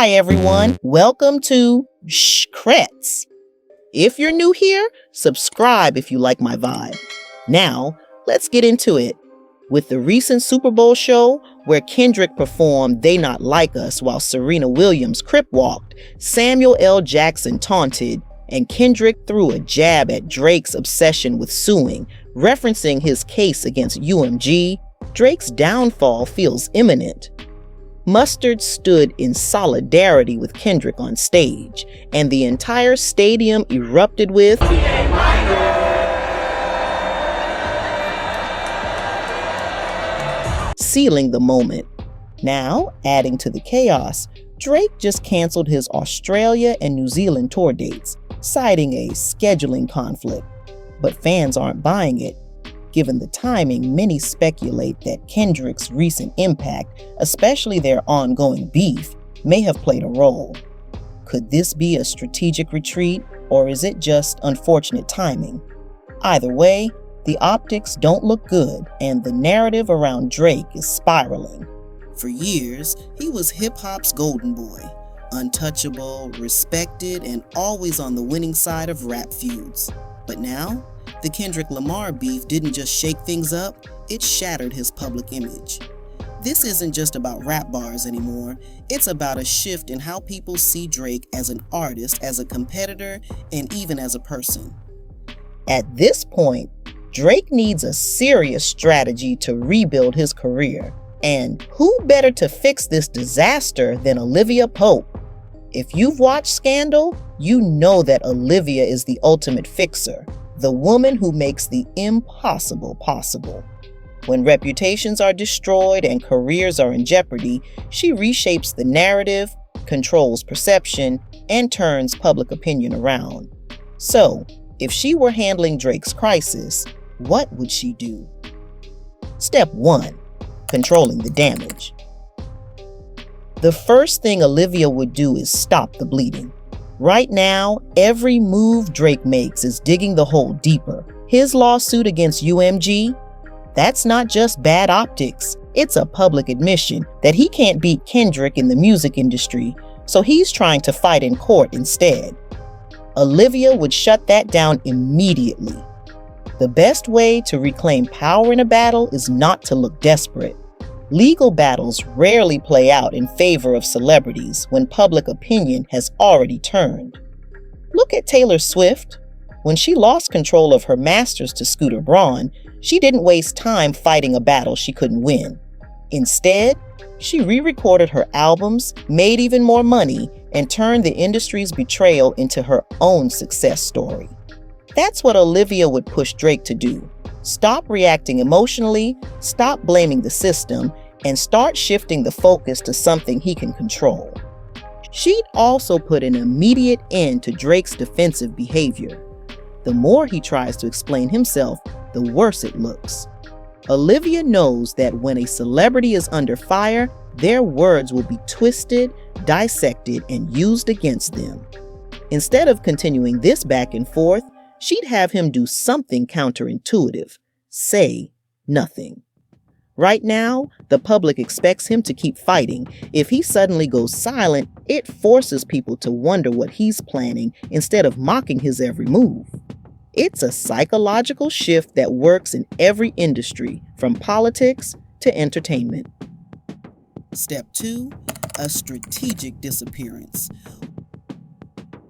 Hi everyone, welcome to Shkrets. If you're new here, subscribe if you like my vibe. Now, let's get into it. With the recent Super Bowl show, where Kendrick performed They Not Like Us while Serena Williams crip walked, Samuel L. Jackson taunted, and Kendrick threw a jab at Drake's obsession with suing, referencing his case against UMG, Drake's downfall feels imminent. Mustard stood in solidarity with Kendrick on stage, and the entire stadium erupted with sealing the moment. Now, adding to the chaos, Drake just canceled his Australia and New Zealand tour dates, citing a scheduling conflict. But fans aren't buying it. Given the timing, many speculate that Kendrick's recent impact, especially their ongoing beef, may have played a role. Could this be a strategic retreat, or is it just unfortunate timing? Either way, the optics don't look good, and the narrative around Drake is spiraling. For years, he was hip-hop's golden boy, untouchable, respected, and always on the winning side of rap feuds. But now, the Kendrick Lamar beef didn't just shake things up, it shattered his public image. This isn't just about rap bars anymore, it's about a shift in how people see Drake as an artist, as a competitor, and even as a person. At this point, Drake needs a serious strategy to rebuild his career. And who better to fix this disaster than Olivia Pope? If you've watched Scandal, you know that Olivia is the ultimate fixer, the woman who makes the impossible possible. When reputations are destroyed and careers are in jeopardy, she reshapes the narrative, controls perception, and turns public opinion around. So, if she were handling Drake's crisis, what would she do? Step 1. Controlling the damage. The first thing Olivia would do is stop the bleeding. Right now, every move Drake makes is digging the hole deeper. His lawsuit against UMG, that's not just bad optics, it's a public admission that he can't beat Kendrick in the music industry, so he's trying to fight in court instead. Olivia would shut that down immediately. The best way to reclaim power in a battle is not to look desperate. Legal battles rarely play out in favor of celebrities when public opinion has already turned. Look at Taylor Swift. When she lost control of her masters to Scooter Braun, she didn't waste time fighting a battle she couldn't win. Instead, she re-recorded her albums, made even more money, and turned the industry's betrayal into her own success story. That's what Olivia would push Drake to do. Stop reacting emotionally, stop blaming the system, and start shifting the focus to something he can control. She'd also put an immediate end to Drake's defensive behavior. The more he tries to explain himself, the worse it looks. Olivia knows that when a celebrity is under fire, their words will be twisted, dissected, and used against them. Instead of continuing this back and forth, she'd have him do something counterintuitive. Say nothing. Right now, the public expects him to keep fighting. If he suddenly goes silent, it forces people to wonder what he's planning instead of mocking his every move. It's a psychological shift that works in every industry, from politics to entertainment. Step 2. A strategic disappearance.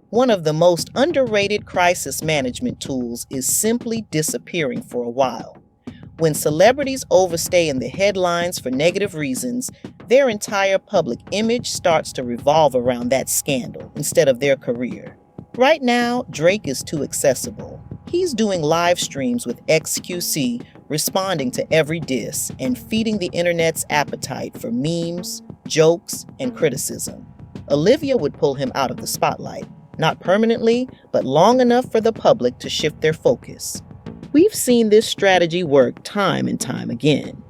One of the most underrated crisis management tools is simply disappearing for a while. When celebrities overstay in the headlines for negative reasons, their entire public image starts to revolve around that scandal instead of their career. Right now, Drake is too accessible. He's doing live streams with XQC, responding to every diss and feeding the internet's appetite for memes, jokes, and criticism. Olivia would pull him out of the spotlight. Not permanently, but long enough for the public to shift their focus. We've seen this strategy work time and time again.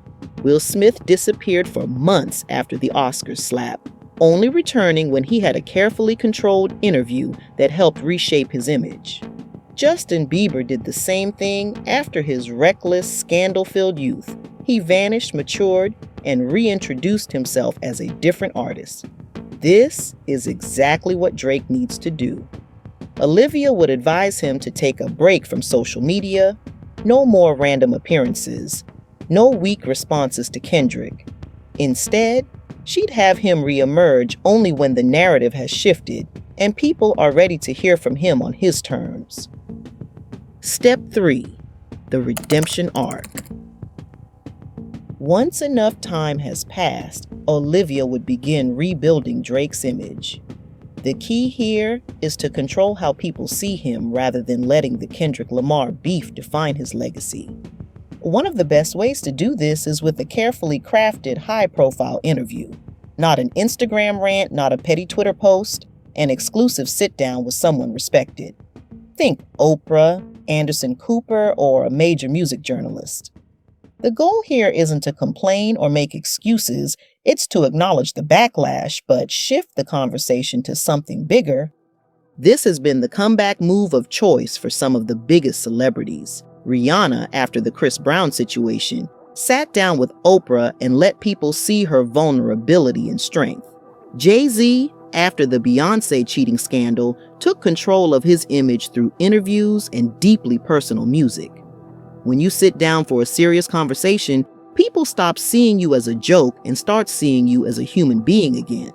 Will Smith disappeared for months after the Oscars slap, only returning when he had a carefully controlled interview that helped reshape his image. Justin Bieber did the same thing after his reckless, scandal-filled youth. He vanished, matured, and reintroduced himself as a different artist. This is exactly what Drake needs to do. Olivia would advise him to take a break from social media, no more random appearances, no weak responses to Kendrick. Instead, she'd have him reemerge only when the narrative has shifted and people are ready to hear from him on his terms. Step 3. The redemption arc. Once enough time has passed, Olivia would begin rebuilding Drake's image. The key here is to control how people see him rather than letting the Kendrick Lamar beef define his legacy. One of the best ways to do this is with a carefully crafted, high-profile interview. Not an Instagram rant, not a petty Twitter post, an exclusive sit-down with someone respected. Think Oprah, Anderson Cooper, or a major music journalist. The goal here isn't to complain or make excuses, it's to acknowledge the backlash, but shift the conversation to something bigger. This has been the comeback move of choice for some of the biggest celebrities. Rihanna, after the Chris Brown situation, sat down with Oprah and let people see her vulnerability and strength. Jay-Z, after the Beyoncé cheating scandal, took control of his image through interviews and deeply personal music. When you sit down for a serious conversation, people stop seeing you as a joke and start seeing you as a human being again.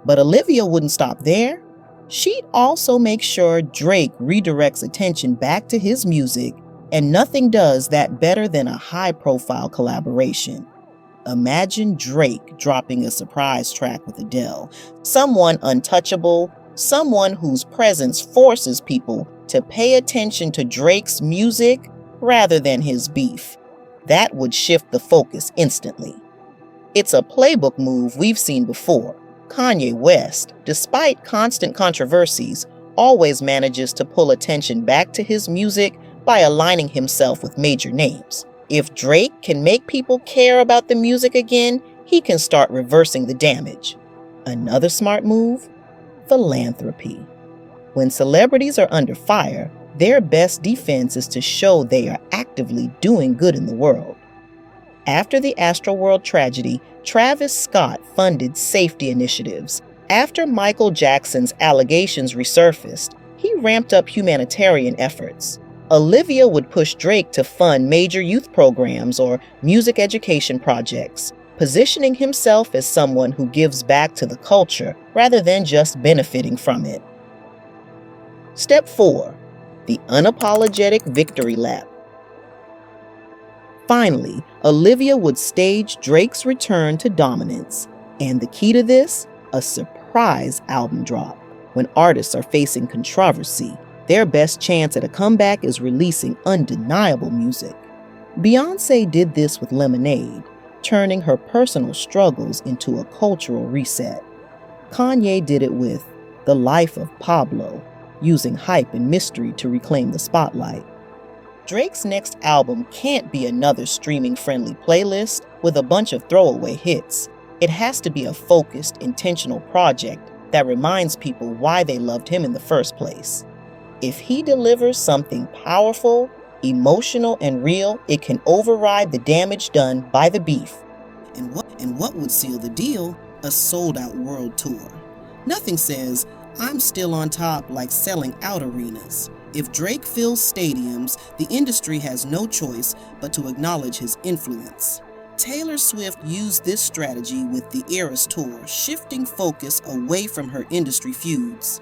But Olivia wouldn't stop there. She'd also make sure Drake redirects attention back to his music, and nothing does that better than a high-profile collaboration. Imagine Drake dropping a surprise track with Adele, someone untouchable, someone whose presence forces people to pay attention to Drake's music rather than his beef. That would shift the focus instantly. It's a playbook move we've seen before. Kanye West, despite constant controversies, always manages to pull attention back to his music by aligning himself with major names. If Drake can make people care about the music again, he can start reversing the damage. Another smart move? Philanthropy. When celebrities are under fire, their best defense is to show they are actively doing good in the world. After the Astroworld tragedy, Travis Scott funded safety initiatives. After Michael Jackson's allegations resurfaced, he ramped up humanitarian efforts. Olivia would push Drake to fund major youth programs or music education projects, positioning himself as someone who gives back to the culture rather than just benefiting from it. Step 4. The unapologetic victory lap. Finally, Olivia would stage Drake's return to dominance. And the key to this? A surprise album drop. When artists are facing controversy, their best chance at a comeback is releasing undeniable music. Beyoncé did this with Lemonade, turning her personal struggles into a cultural reset. Kanye did it with The Life of Pablo, using hype and mystery to reclaim the spotlight. Drake's next album can't be another streaming-friendly playlist with a bunch of throwaway hits. It has to be a focused, intentional project that reminds people why they loved him in the first place. If he delivers something powerful, emotional, and real, it can override the damage done by the beef. And what would seal the deal? A sold-out world tour. Nothing says, "I'm still on top" like selling out arenas. If Drake fills stadiums, the industry has no choice but to acknowledge his influence. Taylor Swift used this strategy with the Eras Tour, shifting focus away from her industry feuds.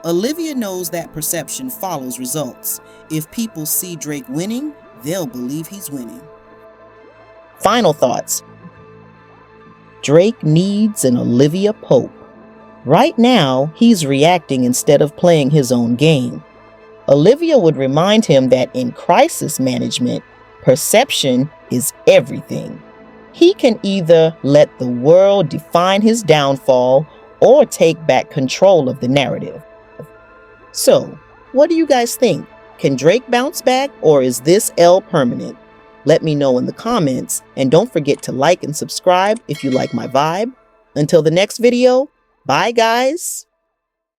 Olivia knows that perception follows results. If people see Drake winning, they'll believe he's winning. Final thoughts. Drake needs an Olivia Pope. Right now, he's reacting instead of playing his own game. Olivia would remind him that in crisis management, perception is everything. He can either let the world define his downfall or take back control of the narrative. So, what do you guys think? Can Drake bounce back, or is this L permanent? Let me know in the comments, and don't forget to like and subscribe if you like my vibe. Until the next video, bye guys!